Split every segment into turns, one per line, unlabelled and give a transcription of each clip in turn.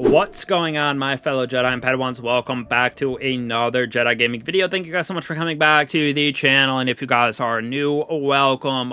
What's going on, my fellow Jedi and Padawans? Welcome back to another Jedi gaming video. Thank you guys so much for coming back to the channel, and if you guys are new, welcome.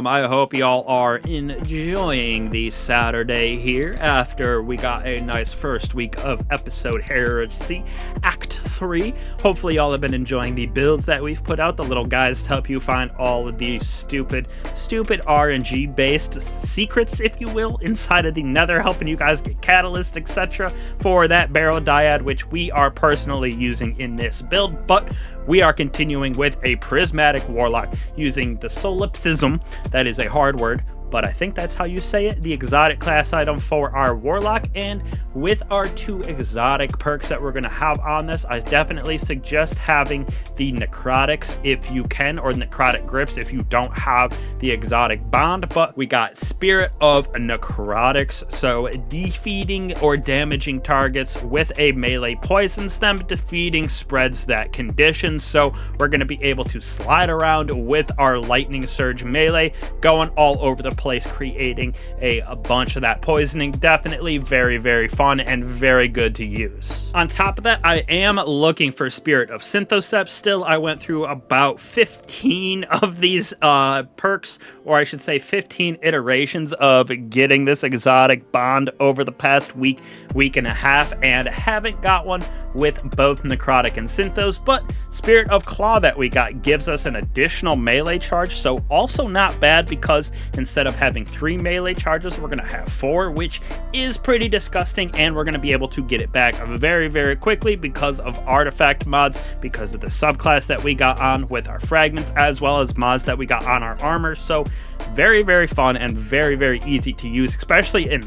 I hope y'all are enjoying the Saturday here after we got a nice first week of episode Heresy Act 3. Hopefully y'all have been enjoying the builds that we've put out, the little guides to help you find all of these stupid RNG based secrets, if you will, inside of the Nether, helping you guys get catalyst, etc. for that barrel dyad, which we are personally using in this build. But we are continuing with a Prismatic Warlock using the Solipsism. That is a hard word, but I think that's how you say it, the exotic class item for our Warlock. And with our two exotic perks that we're going to have on this, I definitely suggest having the Necrotics if you can, or Necrotic Grips if you don't have the exotic bond. But we got Spirit of Necrotics, so defeating or damaging targets with a melee poisons them, defeating spreads that condition. So we're going to be able to slide around with our Lightning Surge melee, going all over the place, creating a bunch of that poisoning. Definitely very fun and very good to use. On top of that, I am looking for Spirit of Synthesept still. I went through about 15 of these perks, or I should say 15 iterations of getting this exotic bond over the past week and a half, and haven't got one with both Necrotic and Synthos. But Spirit of Claw that we got gives us an additional melee charge, so also not bad, because instead of having 3 melee charges, we're gonna have 4, which is pretty disgusting, and we're gonna be able to get it back very quickly because of artifact mods, because of the subclass that we got on with our fragments, as well as mods that we got on our armor. So very fun and very easy to use, especially in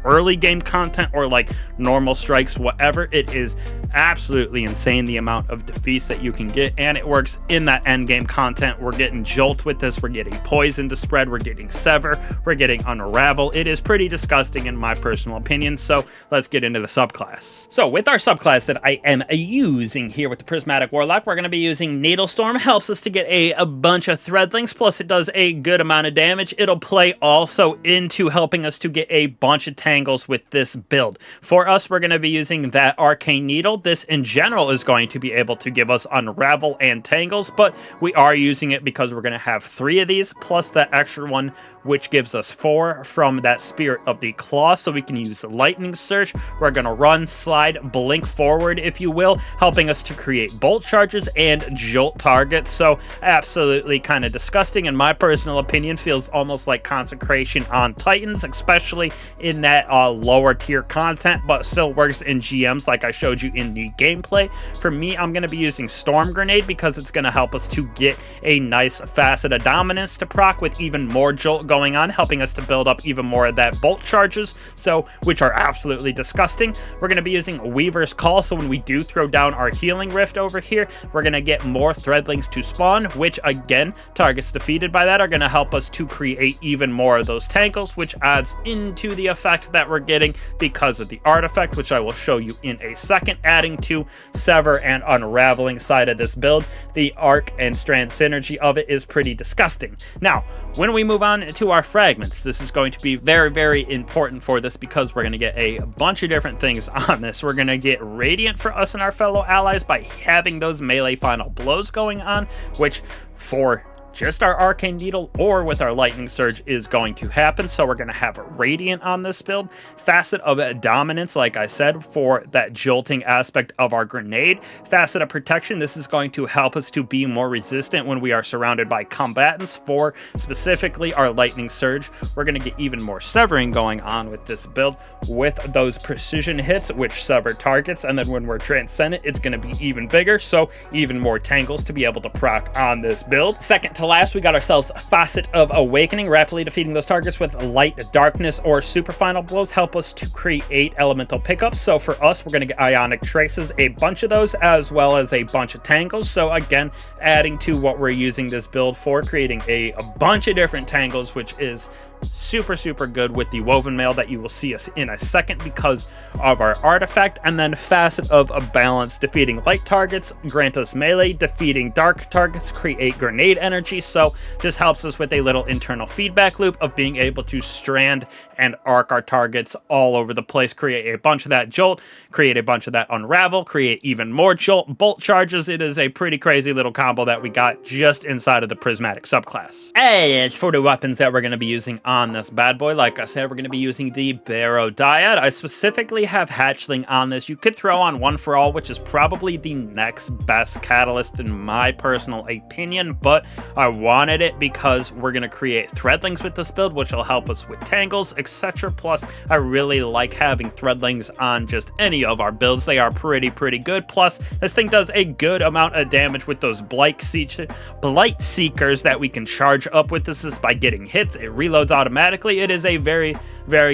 early game content or like normal strikes, whatever. It is absolutely insane the amount of defeats that you can get, and it works in that end game content. We're getting Jolt with this, we're getting Poison to spread, we're getting Sever, we're getting Unravel. It is pretty disgusting in my personal opinion. So let's get into the subclass. So with our subclass that I am using here with the Prismatic Warlock, we're going to be using Needlestorm. Helps us to get a bunch of Threadlings, plus it does a good amount of damage. It'll play also into helping us to get a bunch of Tangles with this build. For us, we're going to be using that Arcane Needle. This in general is going to be able to give us Unravel and Tangles, but we are using it because we're going to have 3 of these, plus that extra one, which gives us 4 from that Spirit of the Claw, so we can use Lightning Surge. We're going to run, slide, blink forward, if you will, helping us to create bolt charges and jolt targets. So absolutely kind of disgusting in my personal opinion. Feels almost like Consecration on Titans, especially in that lower tier content, but still works in GMs like I showed you in the gameplay. For me, I'm going to be using Storm Grenade because it's going to help us to get a nice Facet of Dominance to proc with even more jolt going on, helping us to build up even more of that bolt charges, so which are absolutely disgusting. We're going to be using Weaver's Call, so when we do throw down our Healing Rift over here, we're going to get more Threadlings to spawn, which again, targets defeated by that are going to help us to create even more of those Tangles, which adds into the effect that we're getting because of the artifact, which I will show you in a second, adding to Sever and Unraveling side of this build. The arc and strand synergy of it is pretty disgusting. Now, when we move on to our fragments, this is going to be very important for this, because we're going to get a bunch of different things on this. We're going to get Radiant for us and our fellow allies by having those melee final blows going on, which for just our Arcane Needle or with our Lightning Surge is going to happen. So we're going to have Radiant on this build. Facet of Dominance, like I said, for that jolting aspect of our grenade. Facet of Protection, this is going to help us to be more resistant when we are surrounded by combatants. For specifically our Lightning Surge, we're going to get even more severing going on with this build with those precision hits, which sever targets. And then when we're Transcendent, it's going to be even bigger, so even more Tangles to be able to proc on this build. Second to last, we got ourselves Facet of Awakening. Rapidly defeating those targets with Light, Darkness, or Super Final Blows help us to create elemental pickups. So for us, we're going to get Ionic Traces, a bunch of those, as well as a bunch of Tangles. So again, adding to what we're using this build for, creating a bunch of different Tangles, which is super good with the Woven Mail that you will see us in a second because of our artifact. And then Facet of a Balance, defeating light targets grant us melee, defeating dark targets create grenade energy. So just helps us with a little internal feedback loop of being able to strand and arc our targets all over the place, create a bunch of that jolt, create a bunch of that unravel, create even more jolt bolt charges. It is a pretty crazy little combo that we got just inside of the Prismatic subclass. As for the weapons that we're going to be using on this bad boy, like I said, we're going to be using the Barrow Dyad. I specifically have Hatchling on this. You could throw on One for All, which is probably the next best catalyst in my personal opinion, but I wanted it because we're going to create Threadlings with this build, which will help us with tangles, etc. Plus, I really like having Threadlings on just any of our builds. They are pretty good. Plus, this thing does a good amount of damage with those Blight Seekers that we can charge up with. This is by getting hits. It reloads automatically. It is a very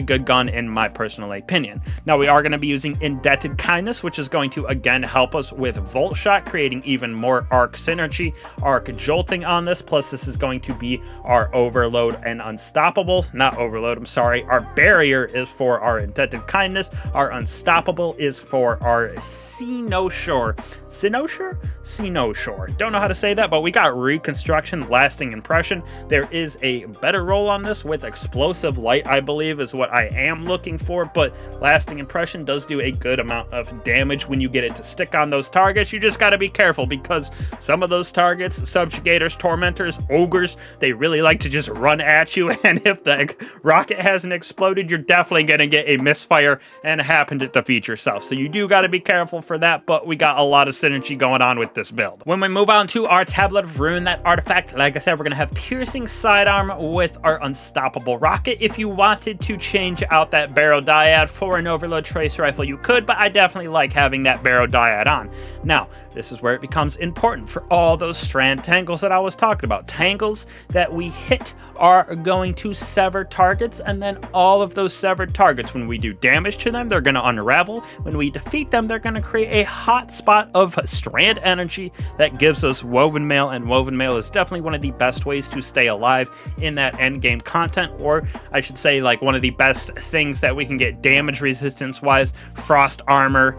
good gun in my personal opinion. Now we are going to be using Indebted Kindness, which is going to again help us with Volt Shot, creating even more arc synergy, arc jolting on this. Plus this is going to be our Overload and Unstoppable. Not Overload, I'm sorry. Our Barrier is for our Indebted Kindness. Our Unstoppable is for our Cynosure. Don't know how to say that, but we got Reconstruction, Lasting Impression. There is a better roll on this with Explosive Light, I believe is what I am looking for, but Lasting Impression does do a good amount of damage when you get it to stick on those targets. You just got to be careful because some of those targets, Subjugators, Tormentors, Ogres, they really like to just run at you, and if the rocket hasn't exploded, you're definitely going to get a misfire and happen to defeat yourself. So you do got to be careful for that, but we got a lot of synergy going on with this build. When we move on to our Tablet of Ruin, that artifact, like I said, we're going to have Piercing Sidearm with our Unstoppable Rocket. If you wanted to change out that Barrow Dyad for an Overload Trace Rifle, you could, but I definitely like having that Barrow Dyad on. Now, this is where it becomes important for all those strand tangles that I was talking about. Tangles that we hit are going to sever targets, and then all of those severed targets, when we do damage to them, they're going to unravel. When we defeat them, they're going to create a hot spot of strand energy that gives us Woven Mail, and Woven Mail is definitely one of the best ways to stay alive in that end game content, or I should say like one of the best things that we can get damage resistance wise. Frost Armor,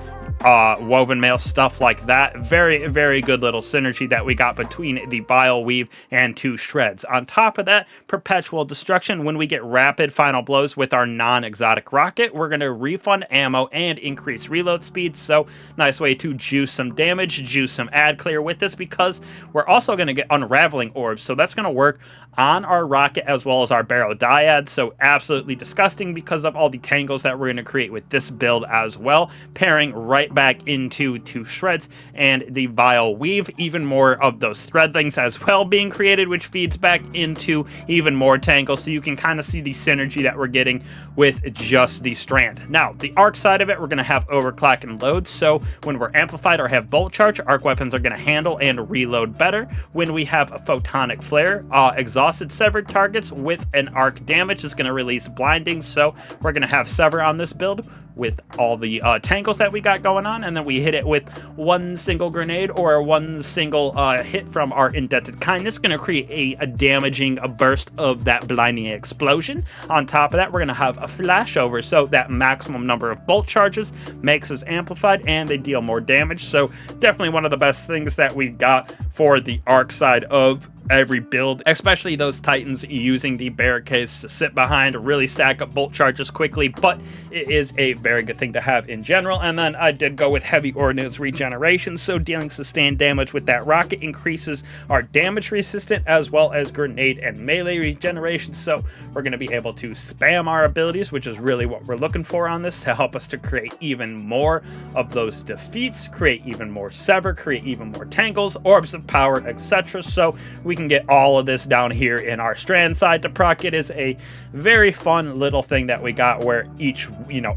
Woven Mail, stuff like that. Very good little synergy that we got between the Vile Weave and 2 Shreds. On top of that, Perpetual Destruction. When we get Rapid Final Blows with our non-exotic rocket, we're going to refund ammo and increase reload speed. So nice way to juice some damage, juice some ad clear with this, because we're also going to get Unraveling Orbs. So that's going to work on our rocket as well as our Barrow Dyad. So absolutely disgusting because of all the tangles that we're going to create with this build as well, pairing right back into 2 Shreds and the Vile Weave. Even more of those Threadlings as well being created, which feeds back into even more tangles. So you can kind of see the synergy that we're getting with just the strand. Now, the arc side of it, we're going to have Overclock and Load. So when we're amplified or have Bolt Charge, arc weapons are going to handle and reload better. When we have a Photonic Flare, exhausted severed targets with an arc damage is going to release Blinding. So we're going to have Sever on this build with all the tangles that we got going on, and then we hit it with one single grenade or one single hit from our Indebted Kindness, going to create a damaging burst of that blinding explosion. On top of that, we're going to have a flashover, so that maximum number of bolt charges makes us amplified and they deal more damage. So definitely one of the best things that we've got for the arc side of every build, especially those Titans using the barricades to sit behind, really stack up bolt charges quickly, but it is a very good thing to have in general. And then I did go with Heavy Ordnance Regeneration, so dealing sustained damage with that rocket increases our damage resistant as well as grenade and melee regeneration. So we're going to be able to spam our abilities, which is really what we're looking for on this, to help us to create even more of those defeats, create even more sever, create even more tangles, orbs of power, etc. So we can get all of this down here in our strand side to proc. It is a very fun little thing that we got where each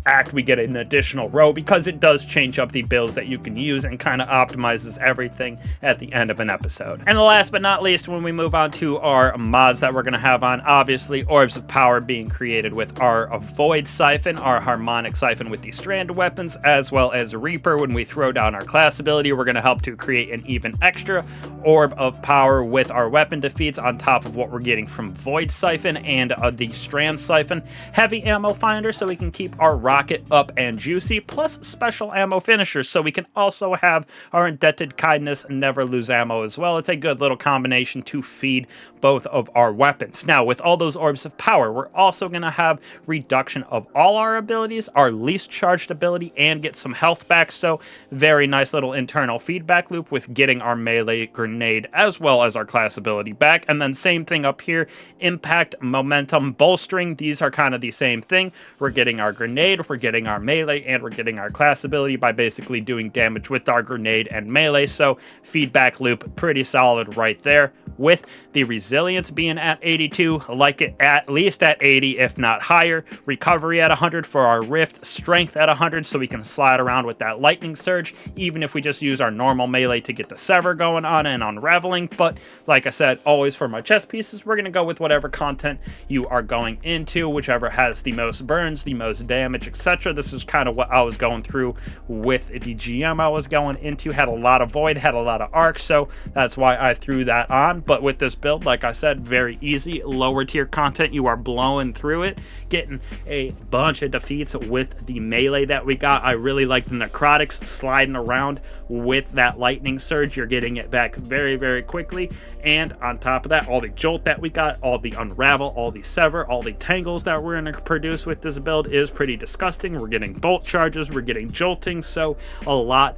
act we get an additional row, because it does change up the builds that you can use and kind of optimizes everything at the end of an episode. And last but not least, when we move on to our mods that we're going to have on, obviously orbs of power being created with our Void Siphon, our Harmonic Siphon with the strand weapons, as well as Reaper. When we throw down our class ability, we're going to help to create an even extra orb of power with our weapon defeats on top of what we're getting from Void Siphon and the Strand Siphon. Heavy ammo finder so we can keep our rocket up and juicy, plus special ammo finishers so we can also have our Indebted Kindness never lose ammo as well. It's a good little combination to feed both of our weapons. Now, with all those orbs of power, we're also going to have reduction of all our abilities, our least charged ability, and get some health back. So very nice little internal feedback loop with getting our melee grenade as well as our class ability back. And then same thing up here, impact, momentum, bolstering. These are kind of the same thing. We're getting our grenade, we're getting our melee, and we're getting our class ability by basically doing damage with our grenade and melee. So feedback loop pretty solid right there, with the resilience being at 82, like it at least at 80 if not higher, recovery at 100 for our rift, strength at 100 so we can slide around with that lightning surge, even if we just use our normal melee to get the sever going on and unraveling. But like I said, always for my chest pieces, we're going to go with whatever content you are going into, whichever has the most burns, the most damage, etc. This is kind of what I was going through with the GM I was going into. Had a lot of void, had a lot of arc, so that's why I threw that on. But with this build, like I said, very easy, lower tier content. You are blowing through it, getting a bunch of defeats with the melee that we got. I really like the necrotics sliding around with that lightning surge. You're getting it back very, very quickly. And on top of that, all the jolt that we got, all the unravel, all the sever, all the tangles that we're going to produce with this build is pretty disgusting. We're getting bolt charges, we're getting jolting, so a lot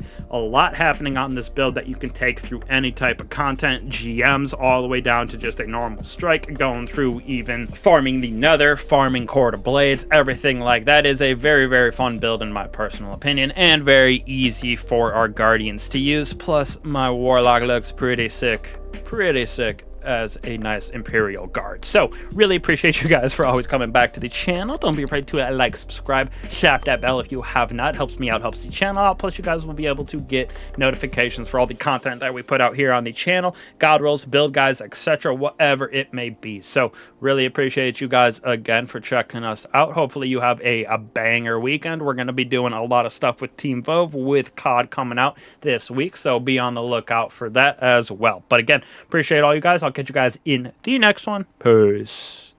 happening on this build that you can take through any type of content, GMs all the way down to just a normal strike, going through even farming the nether, farming core to blades, everything like that. Is a very, very fun build in my personal opinion, and very easy for our guardians to use. Plus my warlock looks pretty sick as a nice Imperial Guard. So really appreciate you guys for always coming back to the channel. Don't be afraid to like, subscribe, tap that bell if you have not. It helps me out, helps the channel out. Plus you guys will be able to get notifications for all the content that we put out here on the channel, god rolls, build guides, etc., whatever it may be. So really appreciate you guys again for checking us out. Hopefully you have a banger weekend. We're going to be doing a lot of stuff with Team Vove with COD coming out this week, so be on the lookout for that as well. But again, appreciate all you guys. I'll catch you guys in the next one. Peace.